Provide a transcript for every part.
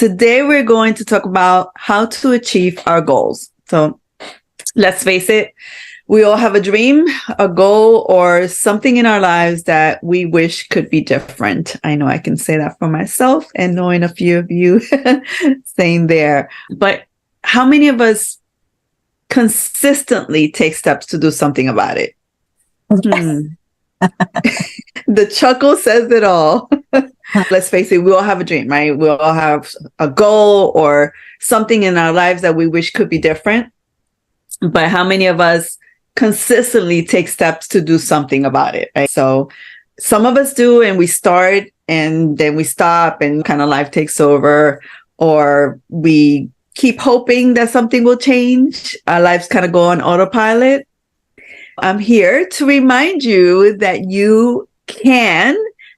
today we're going to talk about how to achieve our goals. So let's face it, we all have a dream, a goal, or something in our lives that we wish could be different. I know I can say that for myself and knowing a few of you saying there. But how many of us consistently take steps to do something about it? The chuckle says it all. Let's face it, we all have a dream, right? We all have a goal or something in our lives that we wish could be different. But how many of us consistently take steps to do something about it, right? So some of us do, and we start and then we stop and kind of life takes over, or we keep hoping that something will change. Our lives kind of go on autopilot. I'm here to remind you that you can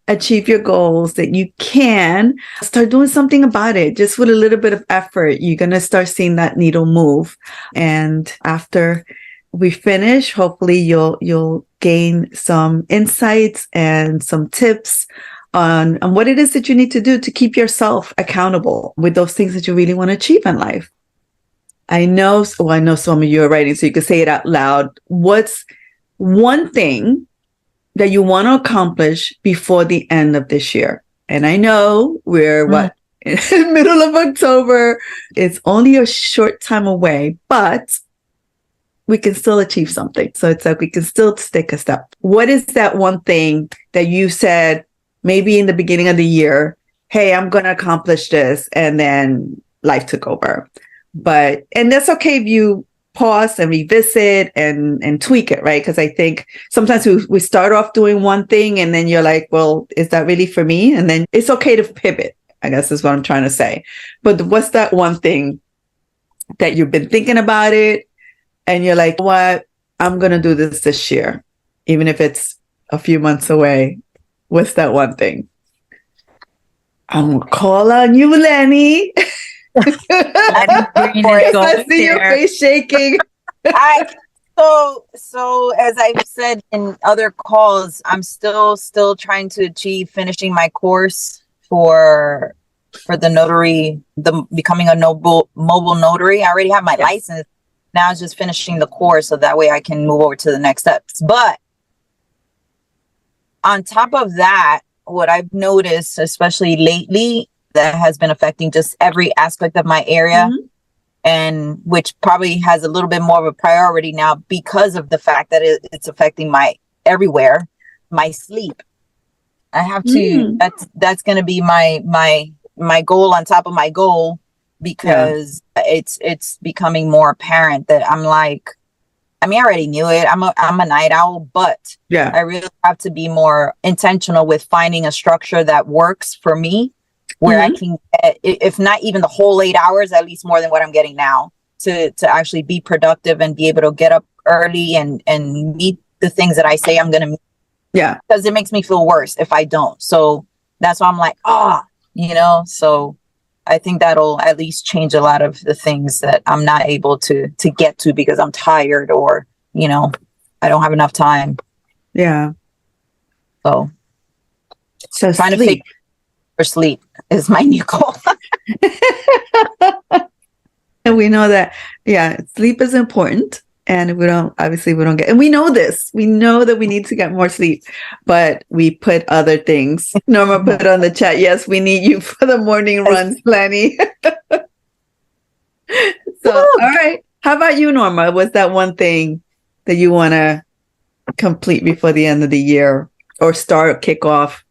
achieve your goals, that you can start doing something about it. Just with a little bit of effort, you're going to start seeing that needle move. And after we finish, hopefully you'll gain some insights and some tips on what it is that you need to do to keep yourself accountable with those things that you really want to achieve in life. I know some of you are writing, so you can say it out loud. What's one thing that you want to accomplish before the end of this year? And I know we're in the middle of October. It's only a short time away, but we can still achieve something. So it's like we can still take a step. What is that one thing that you said maybe in the beginning of the year, hey, I'm going to accomplish this, and then life took over? And that's okay if you pause and revisit and tweak it, right? Because I think sometimes we start off doing one thing and then you're like, well, is that really for me? And then it's okay to pivot, I guess is what I'm trying to say. But what's that one thing that you've been thinking about it and you're like, what? I'm going to do this year, even if it's a few months away. What's that one thing? I'm going to call on you, Lenny. I see your face shaking. So as I've said in other calls, I'm still trying to achieve finishing my course for the notary, becoming a mobile notary. I already have my license. Now it's just finishing the course so that way I can move over to the next steps. But on top of that, what I've noticed, especially lately, that has been affecting just every aspect of my area, and which probably has a little bit more of a priority now because of the fact that it's affecting my everywhere, my sleep. I have to, that's going to be my goal on top of my goal, because it's becoming more apparent that I'm like, I mean, I already knew it. I'm a night owl, but I really have to be more intentional with finding a structure that works for me, where I can get, if not even the whole 8 hours, at least more than what I'm getting now, to actually be productive and be able to get up early and meet the things that I say I'm going to meet. Yeah. Because it makes me feel worse if I don't. So that's why I'm like, so I think that'll at least change a lot of the things that I'm not able to get to because I'm tired or, I don't have enough time. Yeah. So trying sleep. to figure for sleep is my new goal. And we know that, sleep is important, and we don't get, and we know this, we know that we need to get more sleep, but we put other things. Norma put on the chat, yes, we need you for the morning runs, Lenny. So, all right. How about you, Norma? What's that one thing that you want to complete before the end of the year or kick off?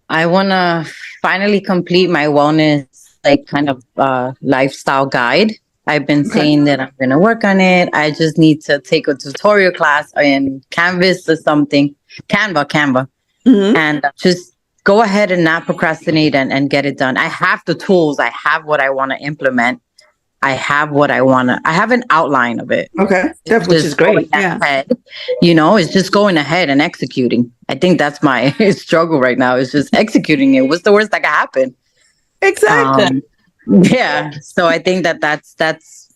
I want to finally complete my wellness, lifestyle guide. I've been saying that I'm going to work on it. I just need to take a tutorial class in Canvas or something, Canva, and just go ahead and not procrastinate and get it done. I have the tools. I have what I want to implement. I have an outline of it. Okay. Which is great. Ahead, it's just going ahead and executing. I think that's my struggle right now, is just executing it. What's the worst that could happen? Exactly. So I think that's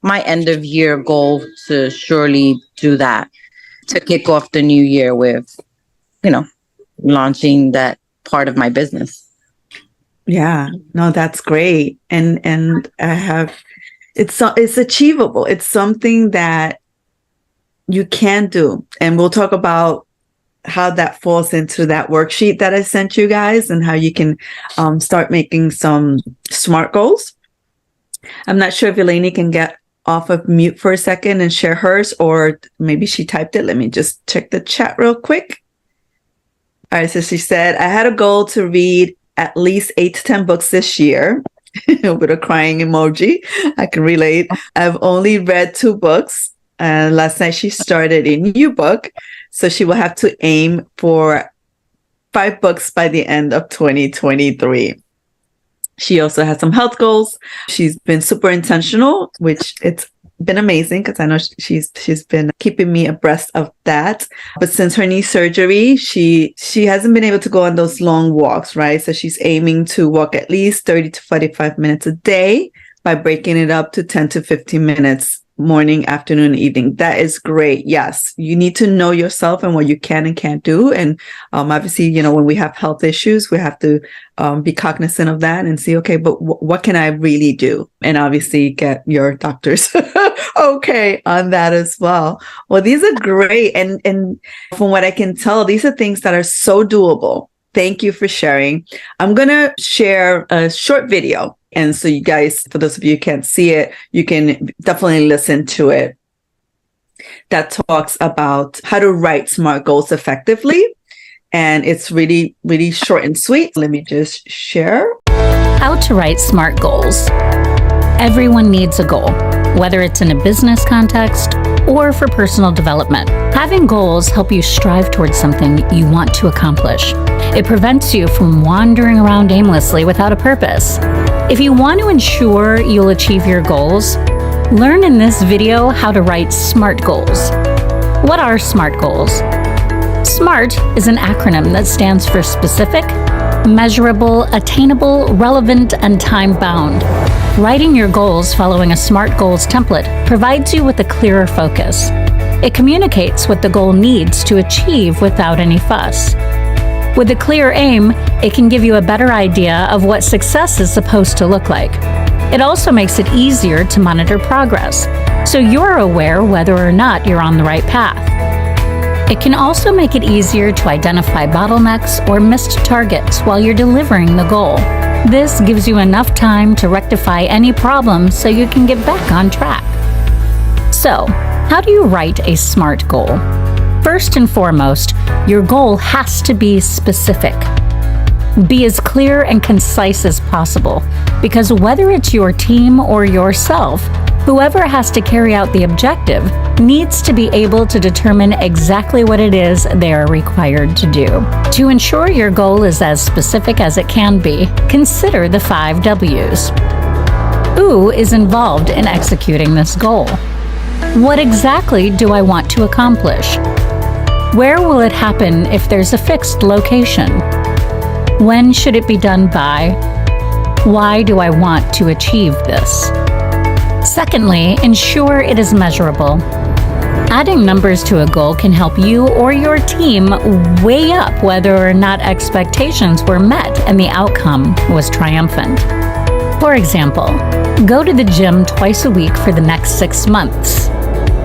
my end of year goal, to surely do that, to kick off the new year with, launching that part of my business. Yeah, no, that's great. And it's achievable. It's something that you can do. And we'll talk about how that falls into that worksheet that I sent you guys and how you can start making some SMART goals. I'm not sure if Eleni can get off of mute for a second and share hers, or maybe she typed it. Let me just check the chat real quick. All right, so she said, I had a goal to read at least 8 to 10 books this year with a crying emoji. I can relate. I've only read 2 books. Last night she started a new book, so she will have to aim for 5 books by the end of 2023. She also has some health goals. She's been super intentional, which it's been amazing because I know she's been keeping me abreast of that. But since her knee surgery, she hasn't been able to go on those long walks, right? So she's aiming to walk at least 30 to 45 minutes a day by breaking it up to 10 to 15 minutes morning, afternoon, evening. That is great. Yes, you need to know yourself and what you can and can't do. And obviously, you know, when we have health issues, we have to be cognizant of that and see, okay, but what can I really do? And obviously get your doctors okay on that as well. Well, these are great. And from what I can tell, these are things that are so doable. Thank you for sharing. I'm going to share a short video. And so you guys, for those of you who can't see it, you can definitely listen to it. That talks about how to write SMART goals effectively. And it's really, really short and sweet. Let me just share. How to write SMART goals. Everyone needs a goal, whether it's in a business context or for personal development. Having goals help you strive towards something you want to accomplish. It prevents you from wandering around aimlessly without a purpose. If you want to ensure you'll achieve your goals, learn in this video how to write SMART goals. What are SMART goals? SMART is an acronym that stands for specific, measurable, attainable, relevant, and time-bound. Writing your goals following a SMART goals template provides you with a clearer focus. It communicates what the goal needs to achieve without any fuss. With a clear aim, it can give you a better idea of what success is supposed to look like. It also makes it easier to monitor progress, so you're aware whether or not you're on the right path. It can also make it easier to identify bottlenecks or missed targets while you're delivering the goal. This gives you enough time to rectify any problems so you can get back on track. So, how do you write a SMART goal? First and foremost, your goal has to be specific. Be as clear and concise as possible, because whether it's your team or yourself, whoever has to carry out the objective needs to be able to determine exactly what it is they are required to do. To ensure your goal is as specific as it can be, consider the 5 W's. Who is involved in executing this goal? What exactly do I want to accomplish? Where will it happen if there's a fixed location? When should it be done by? Why do I want to achieve this? Secondly, ensure it is measurable. Adding numbers to a goal can help you or your team weigh up whether or not expectations were met and the outcome was triumphant. For example, go to the gym twice a week for the next 6 months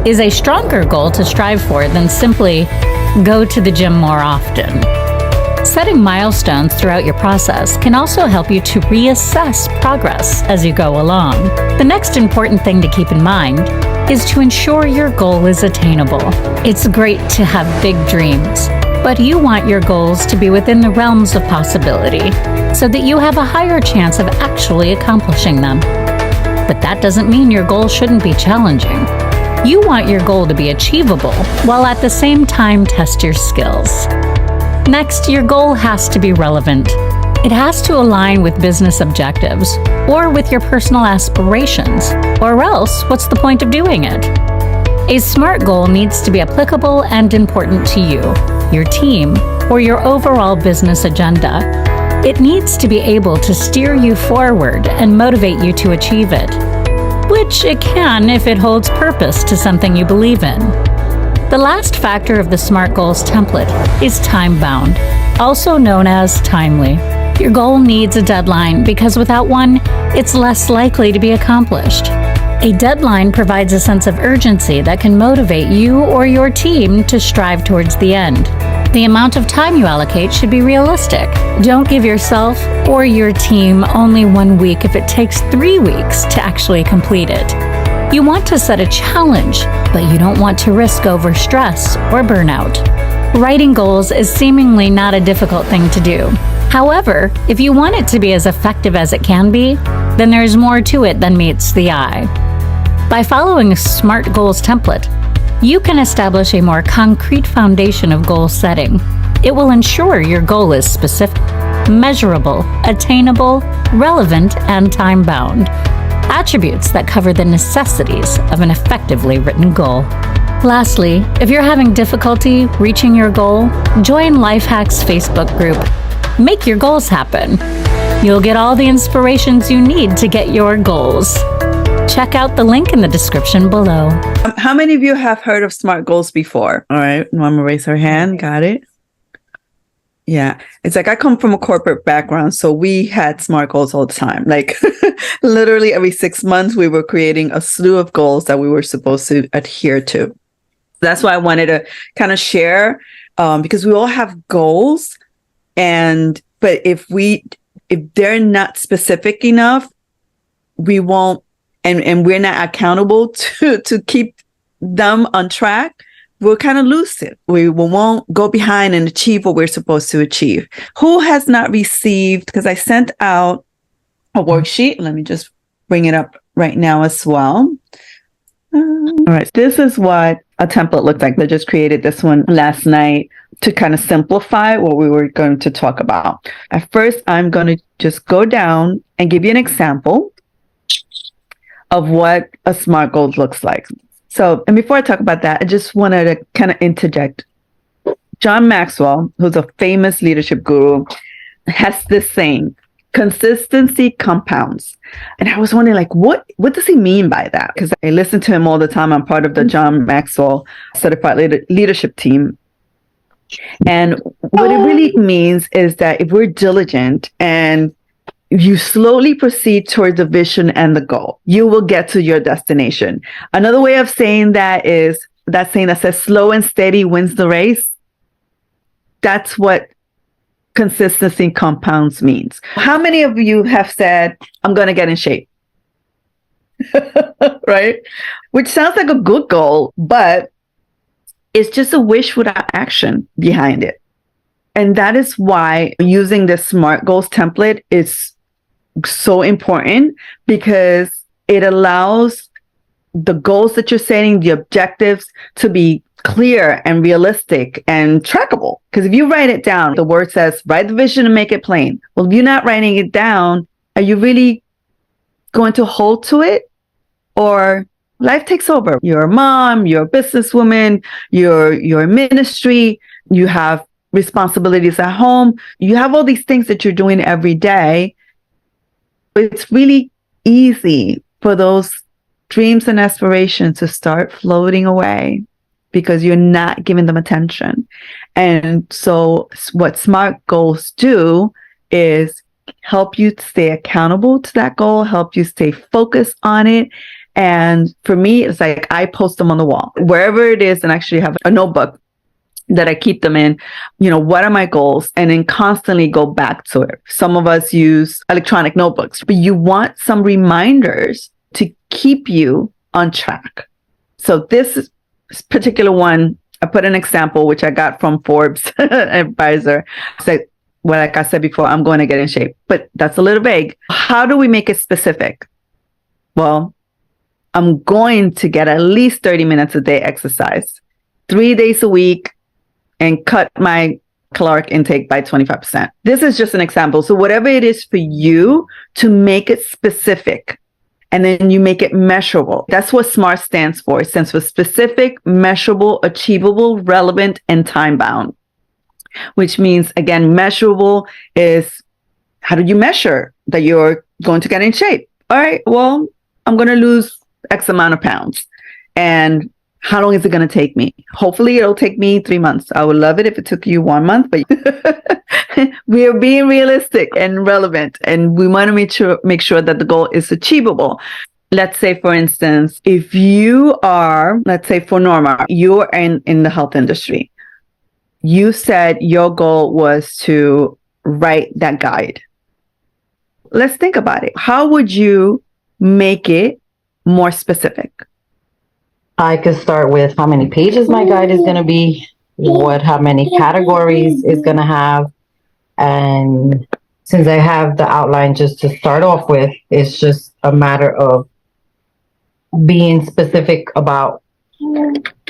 is a stronger goal to strive for than simply go to the gym more often. Setting milestones throughout your process can also help you to reassess progress as you go along. The next important thing to keep in mind is to ensure your goal is attainable. It's great to have big dreams, but you want your goals to be within the realms of possibility so that you have a higher chance of actually accomplishing them. But that doesn't mean your goal shouldn't be challenging. You want your goal to be achievable while at the same time test your skills. Next, your goal has to be relevant. It has to align with business objectives or with your personal aspirations, or else what's the point of doing it? A SMART goal needs to be applicable and important to you, your team, or your overall business agenda. It needs to be able to steer you forward and motivate you to achieve it, which it can if it holds purpose to something you believe in. The last factor of the SMART goals template is time-bound, also known as timely. Your goal needs a deadline because without one, it's less likely to be accomplished. A deadline provides a sense of urgency that can motivate you or your team to strive towards the end. The amount of time you allocate should be realistic. Don't give yourself or your team only 1 week if it takes 3 weeks to actually complete it. You want to set a challenge, but you don't want to risk overstress or burnout. Writing goals is seemingly not a difficult thing to do. However, if you want it to be as effective as it can be, then there's more to it than meets the eye. By following a SMART goals template, you can establish a more concrete foundation of goal setting. It will ensure your goal is specific, measurable, attainable, relevant, and time-bound. Attributes that cover the necessities of an effectively written goal. Lastly, if you're having difficulty reaching your goal, join Lifehack's Facebook group. Make your goals happen. You'll get all the inspirations you need to get your goals. Check out the link in the description below. How many of you have heard of SMART goals before? All right, Mama raise her hand. Got it. Yeah, it's like I come from a corporate background, so we had SMART goals all the time. Like literally every 6 months, we were creating a slew of goals that we were supposed to adhere to. That's why I wanted to kind of share, because we all have goals, but if they're not specific enough, we won't. And we're not accountable to keep them on track, we'll kind of lose it. We won't go behind and achieve what we're supposed to achieve. Who has not received, because I sent out a worksheet. Let me just bring it up right now as well. All right. This is what a template looked like. I just created this one last night to kind of simplify what we were going to talk about. At first, I'm going to just go down and give you an example of what a SMART goal looks like. So, and before I talk about that, I just wanted to kind of interject. John Maxwell, who's a famous leadership guru, has this saying, consistency compounds. And I was wondering, like, what does he mean by that? Because I listen to him all the time. I'm part of the John Maxwell Certified Leadership Team. And what it really means is that if we're diligent and you slowly proceed towards the vision and the goal, you will get to your destination. Another way of saying that is that saying that says slow and steady wins the race. That's what consistency compounds means. How many of you have said, I'm going to get in shape? Right? Which sounds like a good goal, but it's just a wish without action behind it. And that is why using the SMART goals template is so important, because it allows the goals that you're setting, the objectives, to be clear and realistic and trackable. Because if you write it down, the word says, write the vision and make it plain. Well, if you're not writing it down, are you really going to hold to it? Or life takes over. You're a mom, you're a businesswoman, you're in ministry, you have responsibilities at home, you have all these things that you're doing every day. It's really easy for those dreams and aspirations to start floating away because you're not giving them attention. And so what SMART goals do is help you stay accountable to that goal, help you stay focused on it. And for me, it's like I post them on the wall, wherever it is, and actually have a notebook that I keep them in. What are my goals? And then constantly go back to it. Some of us use electronic notebooks, but you want some reminders to keep you on track. So this particular one, I put an example, which I got from Forbes advisor. Said, well, like I said before, I'm going to get in shape, but that's a little vague. How do we make it specific? Well, I'm going to get at least 30 minutes a day exercise, 3 days a week, and cut my caloric intake by 25%. This is just an example. So whatever it is for you, to make it specific, and then you make it measurable. That's what SMART stands for. It stands for specific, measurable, achievable, relevant, and time-bound. Which means, again, measurable is, how do you measure that you're going to get in shape? All right, well, I'm going to lose X amount of pounds. And How long is it going to take me? Hopefully it'll take me 3 months. I would love it if it took you 1 month, but we are being realistic and relevant, and we want to make sure that the goal is achievable. Let's say, for instance, if you are, let's say for Norma, you're in the health industry. You said your goal was to write that guide. Let's think about it. How would you make it more specific? I could start with how many pages my guide is going to be, how many categories it's going to have. And since I have the outline just to start off with, it's just a matter of being specific about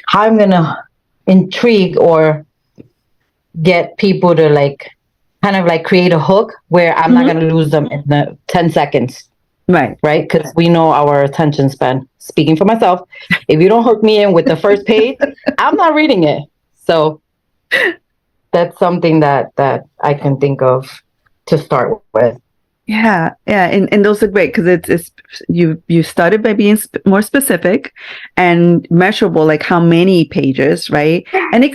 how I'm going to intrigue or get people to kind of create a hook where I'm not going to lose them in the 10 seconds. Right. Because we know our attention span. Speaking for myself, if you don't hook me in with the first page, I'm not reading it. So that's something that I can think of to start with. Yeah. And those are great because it's you started by being more specific and measurable, like how many pages, right? And it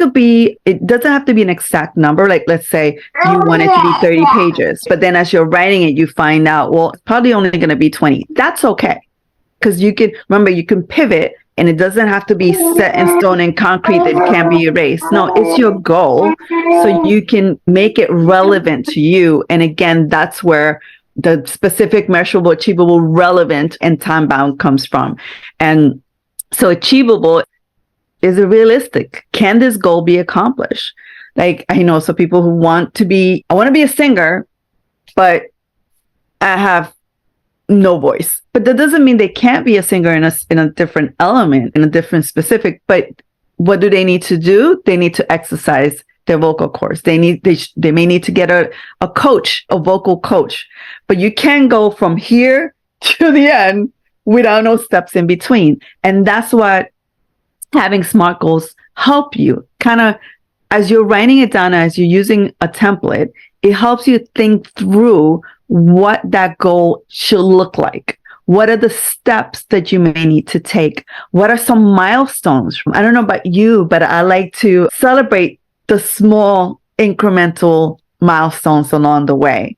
doesn't have to be an exact number. Like, let's say you want it to be 30 pages, but then as you're writing it, you find out, well, it's probably only going to be 20. That's okay. Because you can pivot, and it doesn't have to be set in stone and concrete that it can't be erased. No, it's your goal. So you can make it relevant to you. And again, that's where the specific, measurable, achievable, relevant, and time bound comes from. And so achievable is it realistic? Can this goal be accomplished? Like, I know some people who I want to be a singer, but I have no voice. But that doesn't mean they can't be a singer in a different element, in a different specific. But what do they need to do? They need to exercise their vocal cords. They may need to get a coach, a vocal coach. But you can go from here to the end without no steps in between. And that's what having SMART goals help you. Kind of as you're writing it down, as you're using a template, it helps you think through what that goal should look like. What are the steps that you may need to take? What are some milestones? I don't know about you, but I like to celebrate the small incremental milestones along the way.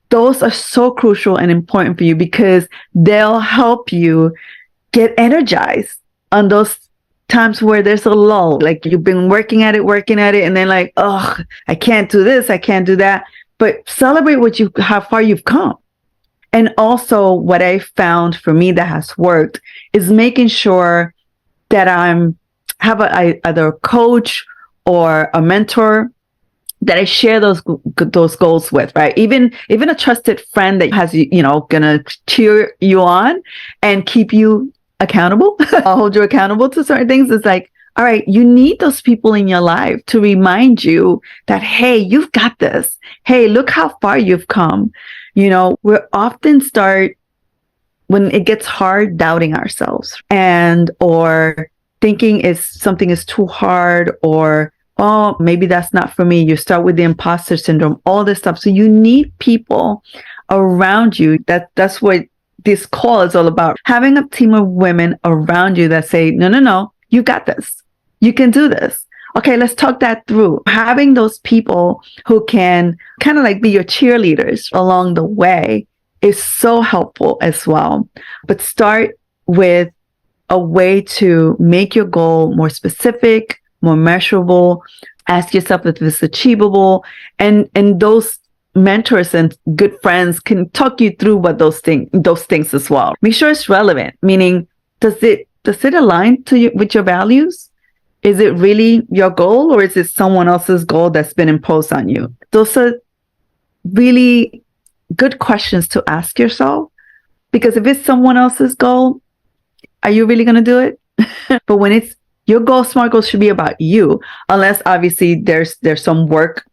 Those are so crucial and important for you because they'll help you get energized on those times where there's a lull. Like you've been working at it, and then like, oh, I can't do this, I can't do that. But celebrate how far you've come. And also what I found for me that has worked is making sure that have either a coach or a mentor that I share those goals with, right? Even a trusted friend that has, gonna cheer you on and keep you accountable, I'll hold you accountable to certain things. It's like, all right, you need those people in your life to remind you that, hey, you've got this. Hey, look how far you've come. We often start when it gets hard, doubting ourselves or thinking something is too hard, or, oh, maybe that's not for me. You start with the imposter syndrome, all this stuff. So you need people around you. That's what this call is all about. Having a team of women around you that say, no, you got this. You can do this. Okay, let's talk that through. Having those people who can kind of like be your cheerleaders along the way is so helpful as well. But start with a way to make your goal more specific, more measurable. Ask yourself if it's achievable. And those mentors and good friends can talk you through what those things as well. Make sure it's relevant, meaning does it align with your values? Is it really your goal, or is it someone else's goal that's been imposed on you? Those are really good questions to ask yourself, because if it's someone else's goal, are you really going to do it? But when it's your goal, SMART goals should be about you, unless obviously there's some work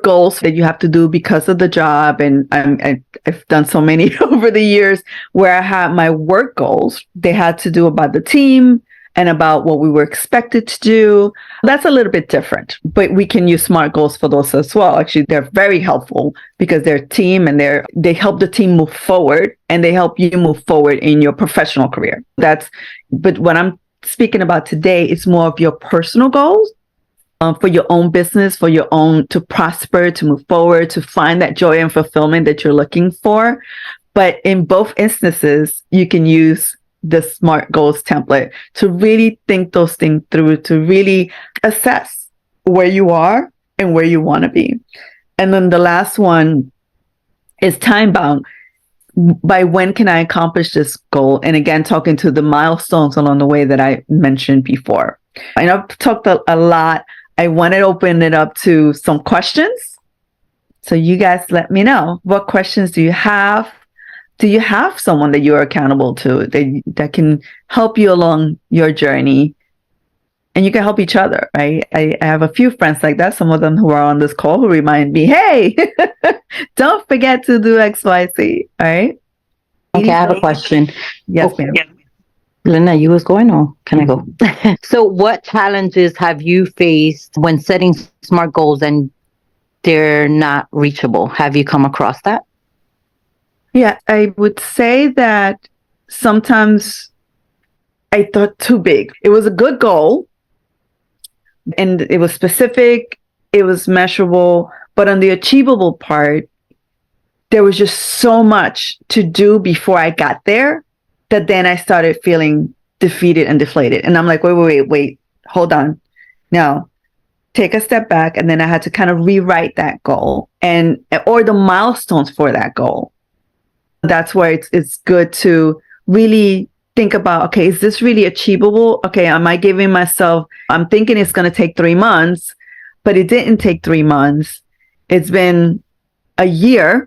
goals that you have to do because of the job. And I've done so many over the years where I had my work goals. They had to do about the team and about what we were expected to do. That's a little bit different, but we can use SMART goals for those as well. Actually, they're very helpful because they're team and they help the team move forward, and they help you move forward in your professional career. But what I'm speaking about today is more of your personal goals. For your own business, for your own, to prosper, to move forward, to find that joy and fulfillment that you're looking for. But in both instances, you can use the SMART goals template to really think those things through, to really assess where you are and where you want to be. And then the last one is time bound. By when can I accomplish this goal? And again, talking to the milestones along the way that I mentioned before. I know I've talked a lot. I want to open it up to some questions. So you guys let me know. What questions do you have? Do you have someone that you're accountable to that can help you along your journey? And you can help each other, right? I have a few friends like that. Some of them who are on this call who remind me, hey, don't forget to do X, Y, Z, all right? Okay, I have a question. Yes, ma'am. Lena, you was going, or can I go? So what challenges have you faced when setting SMART goals and they're not reachable? Have you come across that? Yeah, I would say that sometimes I thought too big. It was a good goal and it was specific, it was measurable, but on the achievable part, there was just so much to do before I got there that then I started feeling defeated and deflated. And I'm like, wait, hold on. Now, take a step back. And then I had to kind of rewrite that goal or the milestones for that goal. That's where it's good to really think about, okay, is this really achievable? Okay, am I giving myself, I'm thinking it's going to take 3 months, but it didn't take 3 months. It's been a year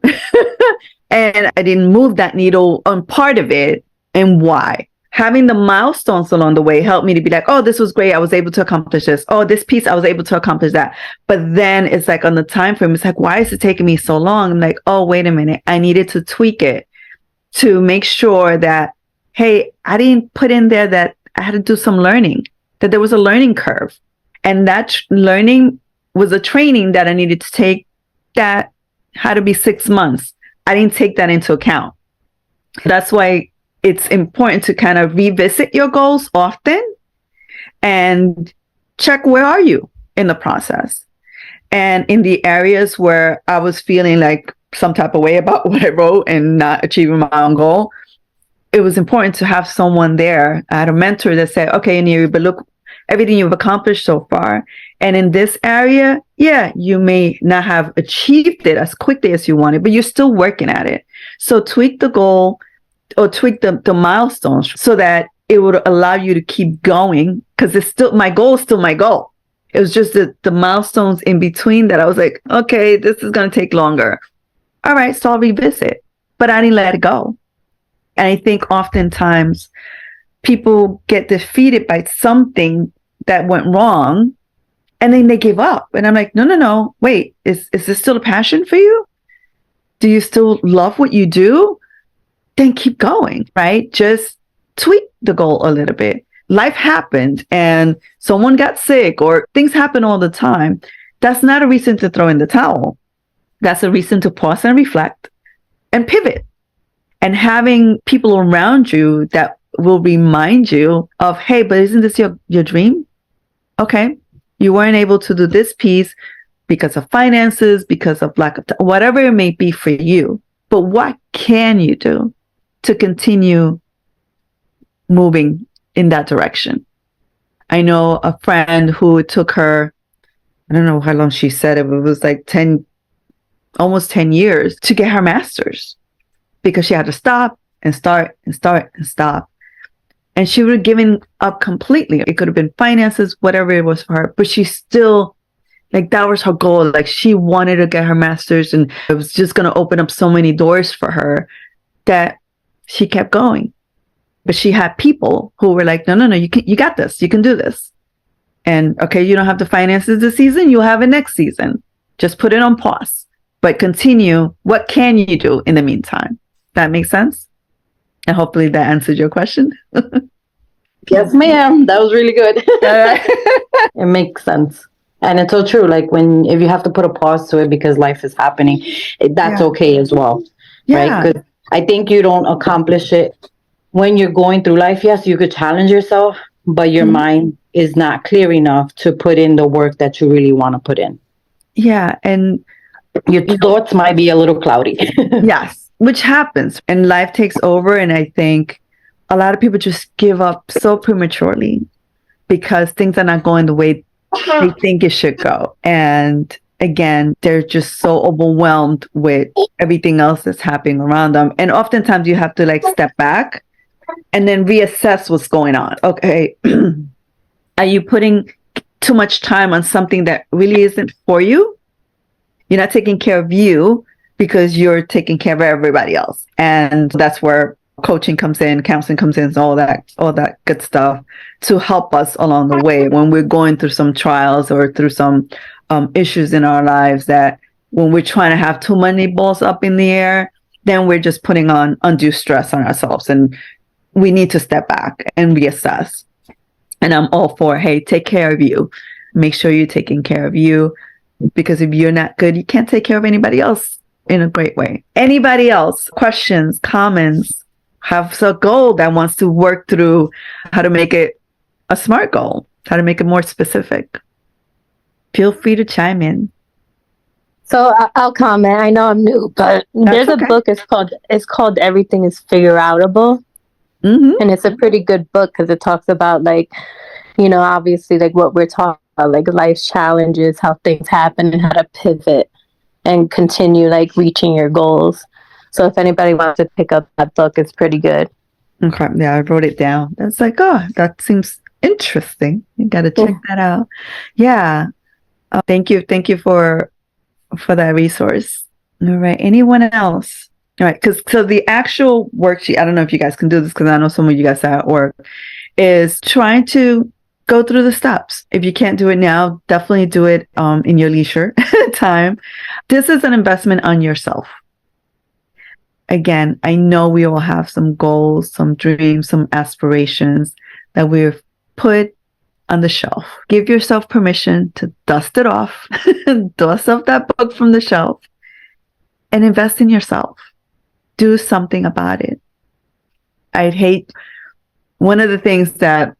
and I didn't move that needle on part of it. And why? Having the milestones along the way helped me to be like, oh, this was great. I was able to accomplish this. Oh, this piece, I was able to accomplish that. But then it's like on the time frame, it's like, why is it taking me so long? I'm like, oh, wait a minute. I needed to tweak it to make sure that, hey, I didn't put in there that I had to do some learning, that there was a learning curve. And that learning was a training that I needed to take that had to be 6 months. I didn't take that into account. That's why it's important to kind of revisit your goals often and check where are you in the process. And in the areas where I was feeling like some type of way about what I wrote and not achieving my own goal, it was important to have someone there. I had a mentor that said, okay, Eneri, but look, everything you've accomplished so far. And in this area, yeah, you may not have achieved it as quickly as you wanted, but you're still working at it. So tweak the goal or tweak the milestones so that it would allow you to keep going, because it's still, my goal is still my goal. It was just the milestones in between that I was like, okay, this is going to take longer. All right, so I'll revisit, but I didn't let it go. And I think oftentimes people get defeated by something that went wrong and then they give up. And I'm like, no, wait, is this still a passion for you? Do you still love what you do? Then keep going, right? Just tweak the goal a little bit. Life happened and someone got sick or things happen all the time. That's not a reason to throw in the towel. That's a reason to pause and reflect and pivot. And having people around you that will remind you of, hey, but isn't this your dream? Okay, you weren't able to do this piece because of finances, because of lack of whatever it may be for you. But what can you do to continue moving in that direction? I know a friend who took her, I don't know how long she said it, but it was like almost 10 years to get her master's, because she had to stop and start and start and stop. And she would have given up completely. It could have been finances, whatever it was for her, but she still, like, that was her goal. Like, she wanted to get her master's and it was just going to open up so many doors for her that she kept going. But she had people who were like, no, you got this. You can do this. And okay, you don't have the finances this season. You'll have it next season. Just put it on pause, but continue. What can you do in the meantime? That makes sense? And hopefully that answered your question. Yes, ma'am. That was really good. It makes sense. And it's so true. Like, if you have to put a pause to it because life is happening, that's okay as well. Yeah. Right? Because I think you don't accomplish it when you're going through life. Yes, you could challenge yourself, but your mind is not clear enough to put in the work that you really want to put in. Yeah. And your thoughts might be a little cloudy. Yes, which happens and life takes over. And I think a lot of people just give up so prematurely because things are not going the way they think it should go. And again, they're just so overwhelmed with everything else that's happening around them. And oftentimes you have to like step back and then reassess what's going on. Okay, are you putting too much time on something that really isn't for you? You're not taking care of you because you're taking care of everybody else. And that's where coaching comes in, counseling comes in, all that good stuff to help us along the way when we're going through some trials or through some issues in our lives, that when we're trying to have too many balls up in the air, then we're just putting on undue stress on ourselves. And we need to step back and reassess. And I'm all for, hey, take care of you. Make sure you're taking care of you, because if you're not good, you can't take care of anybody else in a great way. Anybody else? Questions, comments? Have a goal that wants to work through how to make it a SMART goal, how to make it more specific. Feel free to chime in. So I'll comment. I know I'm new, but there's a book. It's called Everything is Figure Outable. And it's a pretty good book because it talks about, like, you know, obviously like what we're talking about, like life's challenges, how things happen, and how to pivot and continue like reaching your goals. So if anybody wants to pick up that book, it's pretty good. Okay. Yeah, I wrote it down. It's like, oh, that seems interesting. You got to check that out. Yeah. Thank you for that resource. All right. Anyone else? All right. So the actual worksheet, I don't know if you guys can do this because I know some of you guys are at work, is trying to go through the steps. If you can't do it now, definitely do it in your leisure time. This is an investment on yourself. Again, I know we all have some goals, some dreams, some aspirations that we've put on the shelf. Give yourself permission to dust it off, dust off that book from the shelf, and invest in yourself. Do something about it. I'd hate, one of the things that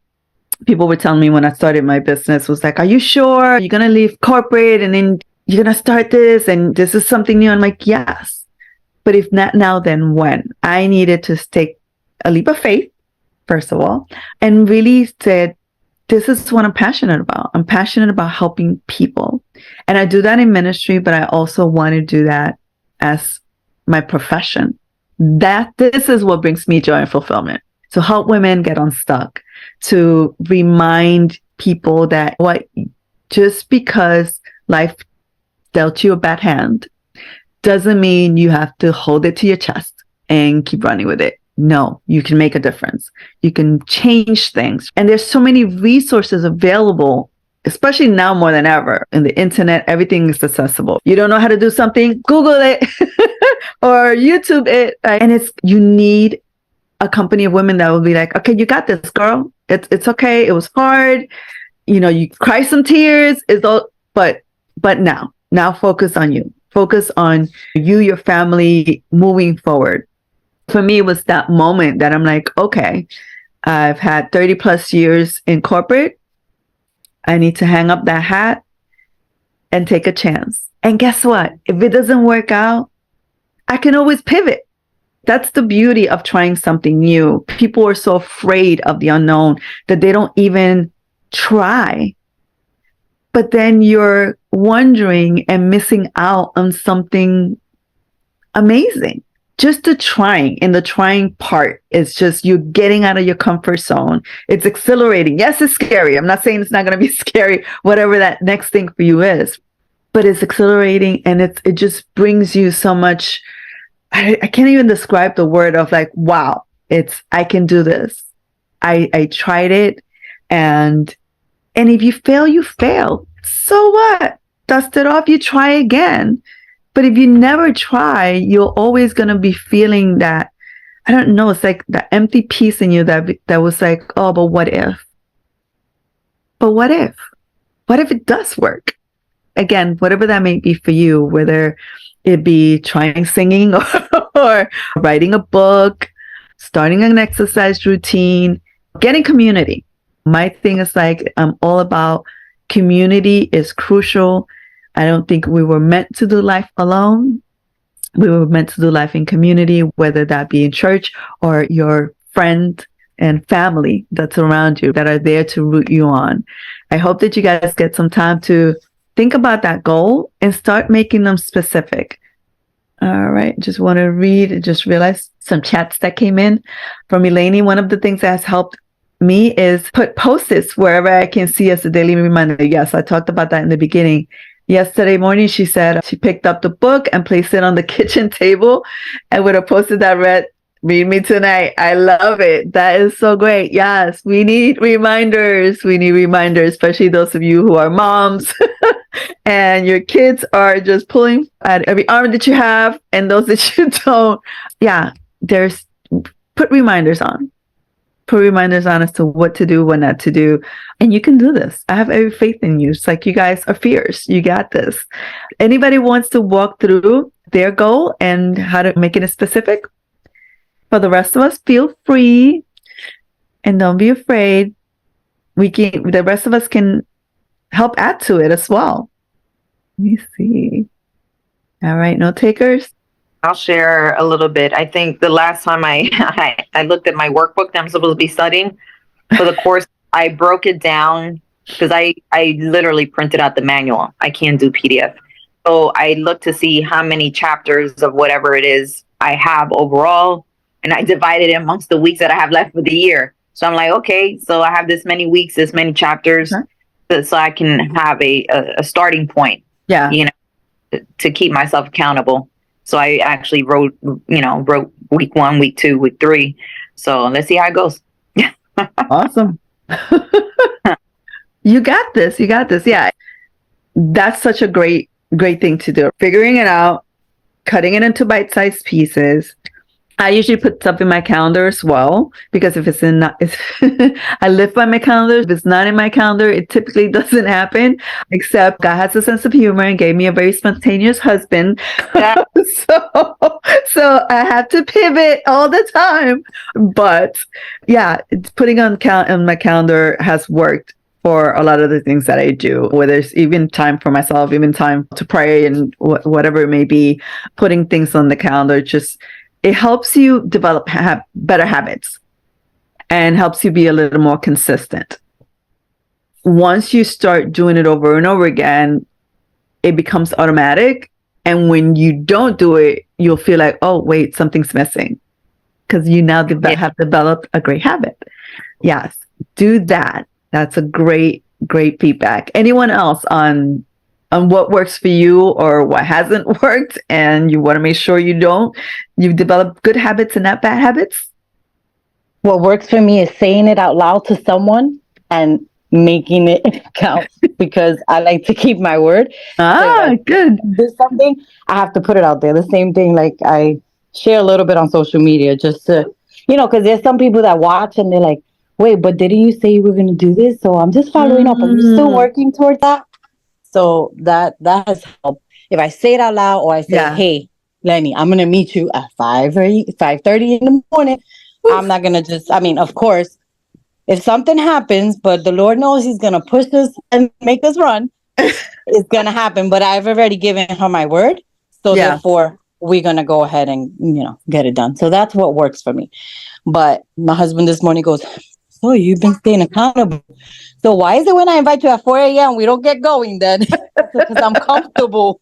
people were telling me when I started my business was like, are you sure you're going to leave corporate and then you're going to start this and this is something new? I'm like, yes. But if not now, then when? I needed to take a leap of faith, first of all, and really said, this is what I'm passionate about. I'm passionate about helping people. And I do that in ministry, but I also want to do that as my profession. This is what brings me joy and fulfillment. To help women get unstuck, to remind people that just because life dealt you a bad hand doesn't mean you have to hold it to your chest and keep running with it. No, you can make a difference. You can change things. And there's so many resources available, especially now more than ever. In the internet, everything is accessible. You don't know how to do something, Google it or YouTube it. Right? And you need a company of women that will be like, okay, you got this, girl. It's okay. It was hard. You know, you cry some tears. But now focus on you. Focus on you, your family, moving forward. For me, it was that moment that I'm like, okay, I've had 30 plus years in corporate. I need to hang up that hat and take a chance. And guess what? If it doesn't work out, I can always pivot. That's the beauty of trying something new. People are so afraid of the unknown that they don't even try. But then you're wondering and missing out on something amazing. Just the trying part is just you getting out of your comfort zone. It's exhilarating. Yes, it's scary. I'm not saying it's not going to be scary, whatever that next thing for you is. But it's exhilarating and it just brings you so much. I can't even describe the word of like, wow, I can do this. I tried it. And if you fail, you fail. So what? Dust it off. You try again. But if you never try, you're always going to be feeling that, I don't know, it's like the empty piece in you that was like, oh, but what if? But what if? What if it does work? Again, whatever that may be for you, whether it be trying singing or writing a book, starting an exercise routine, getting community. My thing is like, I'm all about community is crucial. I don't think we were meant to do life alone. We were meant to do life in community, whether that be in church or your friend and family that's around you that are there to root you on. I hope that you guys get some time to think about that goal and start making them specific. All right. Just want to read, just realized some chats that came in from Eleni. One of the things that has helped me is put post-its wherever I can see as a daily reminder. Yes, I talked about that in the beginning. Yesterday morning, she said she picked up the book and placed it on the kitchen table and with a post-it that read, "Read me tonight." I love it. That is so great. Yes, we need reminders. We need reminders, especially those of you who are moms and your kids are just pulling at every arm that you have and those that you don't. Yeah, put reminders on. Put reminders on as to what to do, what not to do. And you can do this. I have every faith in you. It's like you guys are fierce. You got this. Anybody wants to walk through their goal and how to make it specific? For the rest of us, feel free and don't be afraid. The rest of us can help add to it as well. Let me see. All right, no takers? I'll share a little bit. I think the last time I looked at my workbook that I'm supposed to be studying for the course, I broke it down because I literally printed out the manual. I can't do PDF. So I looked to see how many chapters of whatever it is I have overall, and I divided it amongst the weeks that I have left for the year. So I'm like, okay, so I have this many weeks, this many chapters, so I can have a starting point. Yeah, you know, to keep myself accountable. So I actually wrote week 1, week 2, week 3. So let's see how it goes. Awesome. You got this. You got this. Yeah. That's such a great thing to do. Figuring it out, cutting it into bite-sized pieces. I usually put stuff in my calendar as well, because if I live by my calendar. If it's not in my calendar, it typically doesn't happen, except God has a sense of humor and gave me a very spontaneous husband. So I have to pivot all the time. But yeah, putting on my calendar has worked for a lot of the things that I do, where there's even time for myself, even time to pray and whatever it may be. Putting things on the calendar it helps you develop better habits and helps you be a little more consistent. Once you start doing it over and over again, it becomes automatic. And when you don't do it, you'll feel like, oh, wait, something's missing, because you now have developed a great habit. Yes, do that. That's a great feedback. Anyone else on what works for you or what hasn't worked, and you want to make sure you've developed good habits and not bad habits? What works for me is saying it out loud to someone and making it count, because I like to keep my word. Good. There's something, I have to put it out there. The same thing, like I share a little bit on social media just to, because there's some people that watch and they're like, wait, but didn't you say you were going to do this? So I'm just following up. Are you still working towards that? So that has helped. If I say it out loud, or I say, hey, Lenny, I'm going to meet you at 5:30 in the morning. Oof. I'm not going to just, of course, if something happens, but the Lord knows he's going to push us and make us run, it's going to happen. But I've already given her my word. So therefore, we're going to go ahead and, get it done. So that's what works for me. But my husband this morning goes, oh, you've been staying accountable. So why is it when I invite you at 4 a.m. we don't get going then? Because I'm comfortable.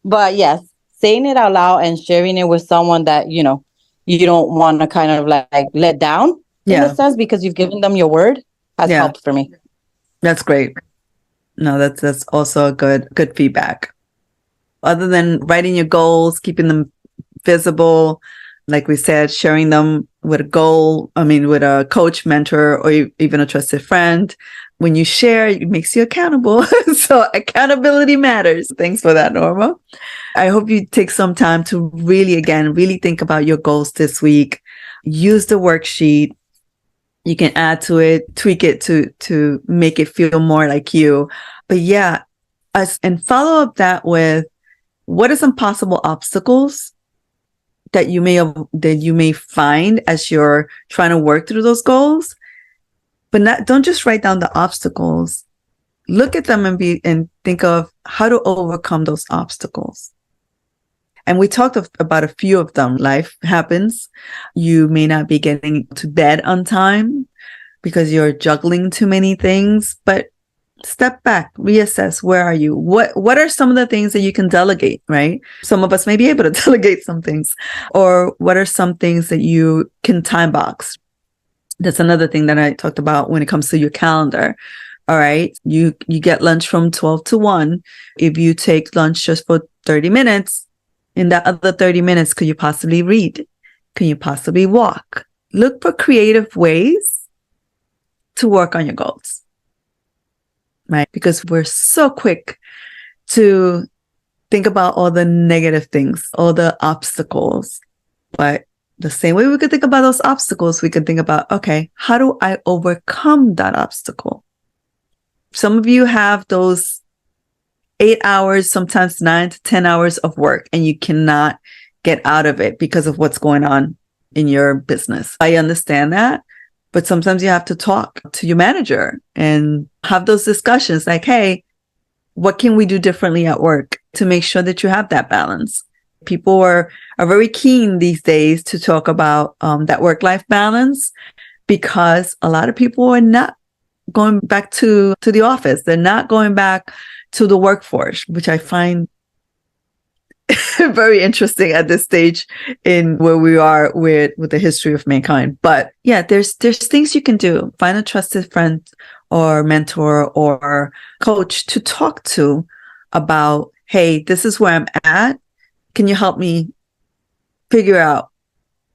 But yes, saying it out loud and sharing it with someone that, you don't want to kind of like let down in a sense, because you've given them your word, has helped for me. That's great. No, that's also a good feedback. Other than writing your goals, keeping them visible, like we said, sharing them with with a coach, mentor, or even a trusted friend. When you share, it makes you accountable. So accountability matters. Thanks for that, Norma. I hope you take some time to really think about your goals this week. Use the worksheet. You can add to it, tweak it to make it feel more like you. But and follow up that with, what are some possible obstacles that you may find as you're trying to work through those goals, But don't just write down the obstacles. Look at them and think of how to overcome those obstacles. And we talked about a few of them. Life happens. You may not be getting to bed on time because you're juggling too many things, but step back, reassess. Where are you? What are some of the things that you can delegate, right? Some of us may be able to delegate some things. Or what are some things that you can time box? That's another thing that I talked about when it comes to your calendar. All right. You get lunch from 12 to 1. If you take lunch just for 30 minutes, in that other 30 minutes, could you possibly read? Can you possibly walk? Look for creative ways to work on your goals, right? Because we're so quick to think about all the negative things, all the obstacles. But the same way we could think about those obstacles, we could think about, okay, how do I overcome that obstacle? Some of you have those 8 hours, sometimes 9 to 10 hours of work, and you cannot get out of it because of what's going on in your business. I understand that, but sometimes you have to talk to your manager and have those discussions like, hey, what can we do differently at work to make sure that you have that balance? People are very keen these days to talk about that work-life balance, because a lot of people are not going back to the office. They're not going back to the workforce, which I find very interesting at this stage in where we are with the history of mankind. But yeah, there's things you can do. Find a trusted friend or mentor or coach to talk to about, hey, this is where I'm at. Can you help me figure out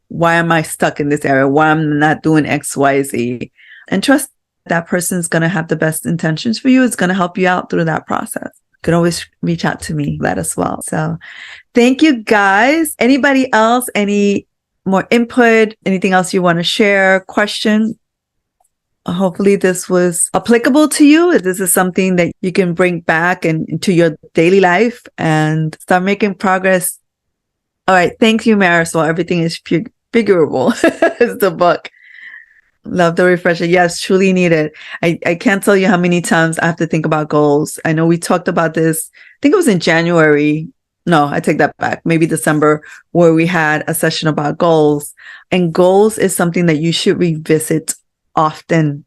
why am I stuck in this area? Why I'm not doing X, Y, Z? And trust that person's going to have the best intentions for you. It's going to help you out through that process. You can always reach out to me that as well. So thank you guys. Anybody else, any more input, anything else you want to share, question? Hopefully this was applicable to you. This is something that you can bring back into your daily life and start making progress. All right. Thank you, Marisol. Everything is figurable. It's the book. Love the refresher. Yes, truly needed. I can't tell you how many times I have to think about goals. I know we talked about this. I think it was in January. No, I take that back. Maybe December, where we had a session about goals. And goals is something that you should revisit often,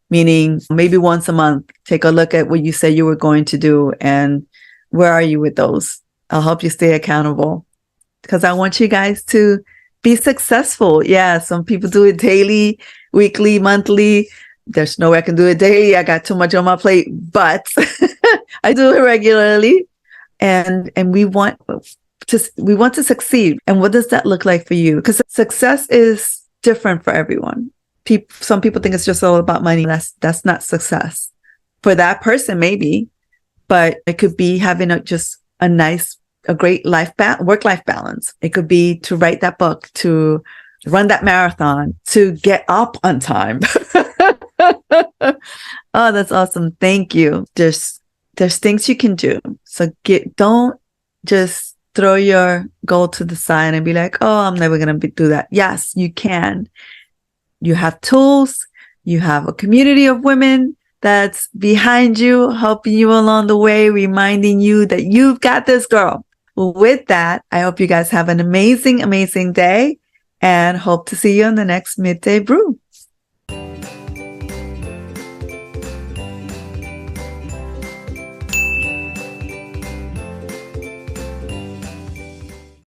meaning maybe once a month. Take a look at what you said you were going to do and where are you with those. I'll help you stay accountable because I want you guys to be successful. Yeah, some people do it daily, weekly, monthly. There's no way I can do it daily. I got too much on my plate, but I do it regularly. And we want to succeed. And what does that look like for you? Because success is different for everyone. Some people think it's just all about money. That's not success. For that person, maybe, but it could be having a great work-life balance. It could be to write that book, to run that marathon, to get up on time. Oh, that's awesome. Thank you. There's things you can do. So don't just throw your goal to the side and be like, oh, I'm never going to do that. Yes, you can. You have tools. You have a community of women that's behind you, helping you along the way, reminding you that you've got this, girl. Well, with that, I hope you guys have an amazing, amazing day and hope to see you on the next Midday Brew.